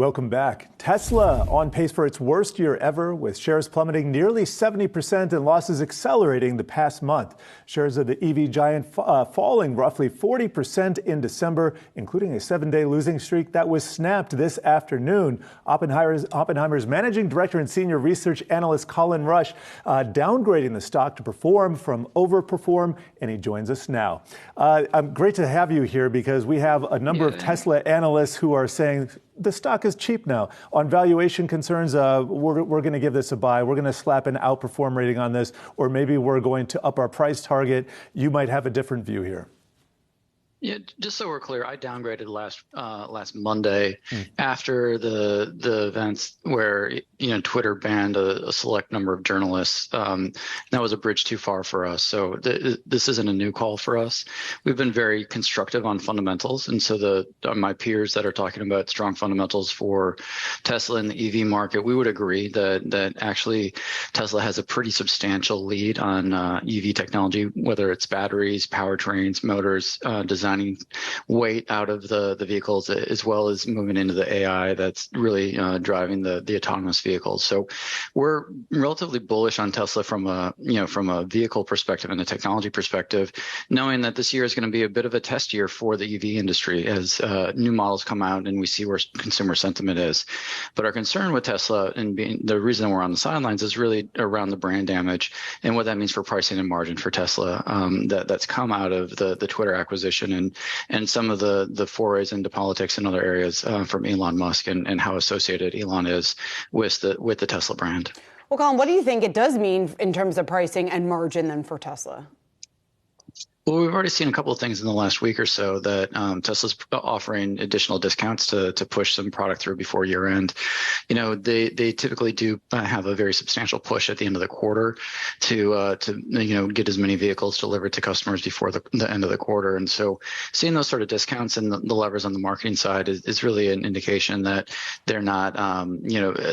Welcome back. Tesla on pace for its worst year ever, with shares plummeting nearly 70% and losses accelerating the past month. Shares of the EV giant falling roughly 40% in December, including a 7-day losing streak that was snapped this afternoon. Oppenheimer's managing director and senior research analyst Colin Rush downgrading the stock to perform from overperform, and he joins us now. Great to have you here because we have a number of Tesla analysts who are saying the stock is cheap now. On valuation concerns, we're going to give this a buy. We're going to slap an outperform rating on this, or maybe we're going to up our price target. You might have a different view here. Yeah, just so we're clear, I downgraded last Monday after the events where Twitter banned a select number of journalists. That was a bridge too far for us. So this isn't a new call for us. We've been very constructive on fundamentals, and so my peers that are talking about strong fundamentals for Tesla in the EV market, we would agree that actually Tesla has a pretty substantial lead on EV technology, whether it's batteries, powertrains, motors, designing weight out of the vehicles, as well as moving into the AI that's really driving the autonomous vehicles. So we're relatively bullish on Tesla from a vehicle perspective and a technology perspective, knowing that this year is going to be a bit of a test year for the EV industry as new models come out and we see where consumer sentiment is. But our concern with Tesla and the reason we're on the sidelines is really around the brand damage and what that means for pricing and margin for Tesla that's come out of the Twitter acquisition and some of the forays into politics and other areas from Elon Musk and how associated Elon is with the Tesla brand. Well, Colin, what do you think it does mean in terms of pricing and margin then for Tesla? Well, we've already seen a couple of things in the last week or so that Tesla's offering additional discounts to push some product through before year end. They typically do have a very substantial push at the end of the quarter to get as many vehicles delivered to customers before the end of the quarter. And so seeing those sort of discounts and the levers on the marketing side is really an indication that they're not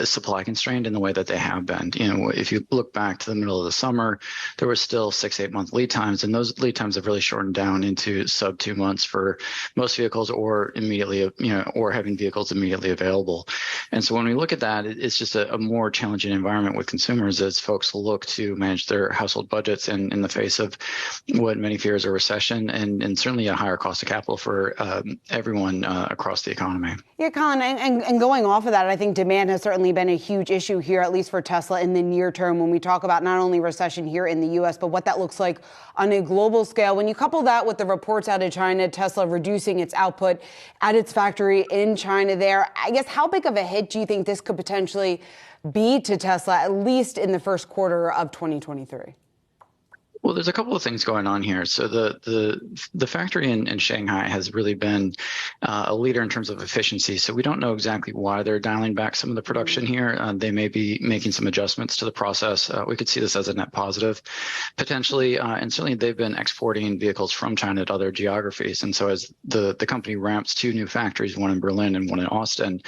supply constrained in the way that they have been. If you look back to the middle of the summer, there was still 6-8 month lead times, and those lead times have really shortened down into sub 2 months for most vehicles, or having vehicles immediately available. And so when we look at that, it's just a more challenging environment with consumers as folks look to manage their household budgets in the face of what many fear is a recession and certainly a higher cost of capital for everyone across the economy. Yeah, Colin, and going off of that, I think demand has certainly been a huge issue here, at least for Tesla in the near term, when we talk about not only recession here in the U.S., but what that looks like on a global scale. When you couple that with the reports out of China, Tesla reducing its output at its factory in China there, I guess how big of a hit do you think this could potentially be to Tesla, at least in the first quarter of 2023? Well, there's a couple of things going on here. So the factory in Shanghai has really been a leader in terms of efficiency. So we don't know exactly why they're dialing back some of the production here. They may be making some adjustments to the process. We could see this as a net positive, potentially. And certainly they've been exporting vehicles from China to other geographies. And so as the company ramps 2 new factories, one in Berlin and one in Austin,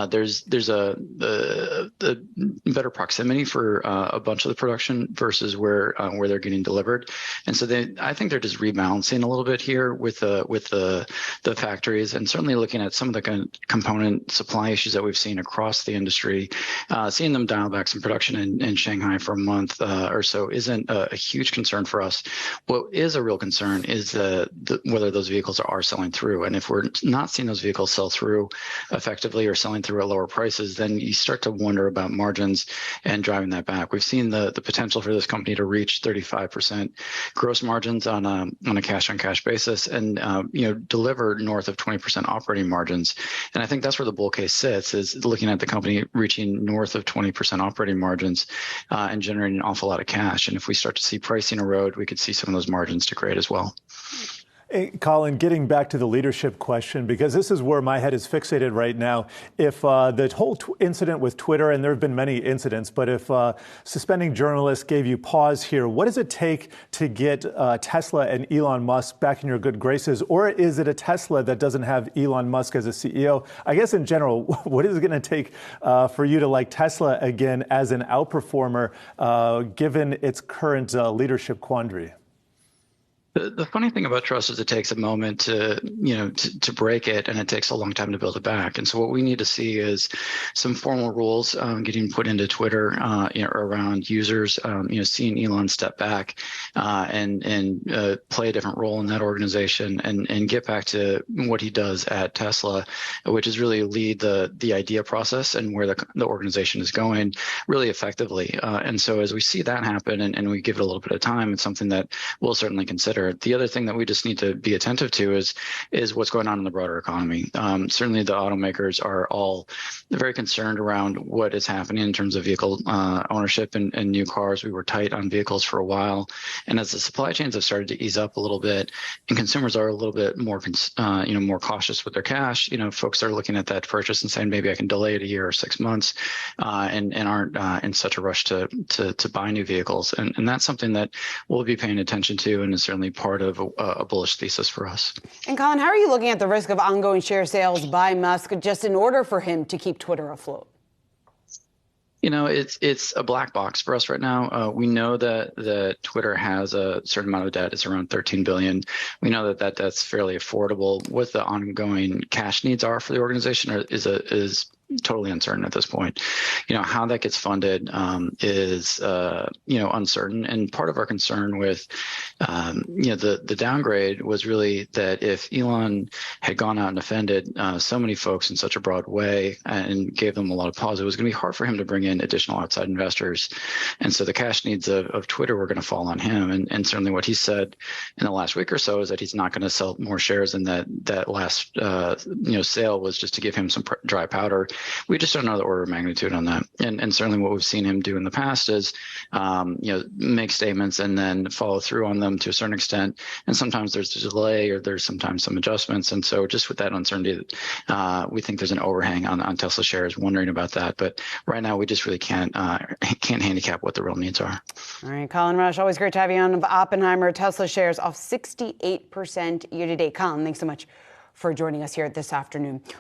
there's a better proximity for a bunch of the production versus where they're getting delivered. And so I think they're just rebalancing a little bit here with the factories, and certainly looking at some of the component supply issues that we've seen across the industry. Seeing them dial back some production in Shanghai for a month or so isn't a huge concern for us. What is a real concern is whether those vehicles are selling through. And if we're not seeing those vehicles sell through effectively or selling through at lower prices, then you start to wonder about margins and driving that back. We've seen the potential for this company to reach 35% gross margins on a cash-on-cash basis, and deliver north of 20% operating margins. And I think that's where the bull case sits, is looking at the company reaching north of 20% operating margins and generating an awful lot of cash. And if we start to see pricing erode, we could see some of those margins degrade as well. Hey, Colin, getting back to the leadership question, because this is where my head is fixated right now. If the whole incident with Twitter, and there have been many incidents, but if suspending journalists gave you pause here, what does it take to get Tesla and Elon Musk back in your good graces? Or is it a Tesla that doesn't have Elon Musk as a CEO? I guess in general, what is it going to take for you to like Tesla again as an outperformer, given its current leadership quandary? The funny thing about trust is it takes a moment to break it, and it takes a long time to build it back. And so what we need to see is some formal rules getting put into Twitter, around users, seeing Elon step back and play a different role in that organization, and get back to what he does at Tesla, which is really lead the idea process and where the organization is going really effectively. And so as we see that happen, and we give it a little bit of time, it's something that we'll certainly consider. The other thing that we just need to be attentive to is what's going on in the broader economy. Certainly the automakers are all very concerned around what is happening in terms of vehicle ownership and new cars. We were tight on vehicles for a while. And as the supply chains have started to ease up a little bit and consumers are a little bit more, more cautious with their cash, folks are looking at that purchase and saying, maybe I can delay it a year or 6 months and aren't in such a rush to buy new vehicles. And that's something that we'll be paying attention to, and is certainly part of a bullish thesis for us. And Colin, how are you looking at the risk of ongoing share sales by Musk just in order for him to keep Twitter afloat? It's a black box for us right now. We know that Twitter has a certain amount of debt. It's around $13 billion. We know that debt's fairly affordable. What the ongoing cash needs are for the organization is totally uncertain at this point. How that gets funded is uncertain. And part of our concern with the downgrade was really that if Elon had gone out and offended so many folks in such a broad way and gave them a lot of pause, it was going to be hard for him to bring in additional outside investors. And so the cash needs of Twitter were going to fall on him. And certainly what he said in the last week or so is that he's not going to sell more shares, and that last sale was just to give him some dry powder. We just don't know the order of magnitude on that. And certainly what we've seen him do in the past is, make statements and then follow through on them to a certain extent. And sometimes there's a delay, or there's sometimes some adjustments. And so just with that uncertainty, we think there's an overhang on Tesla shares, wondering about that. But right now we just really can't handicap what the real needs are. All right, Colin Rush, always great to have you on. Oppenheimer. Tesla shares off 68% year to date. Colin, thanks so much for joining us here this afternoon.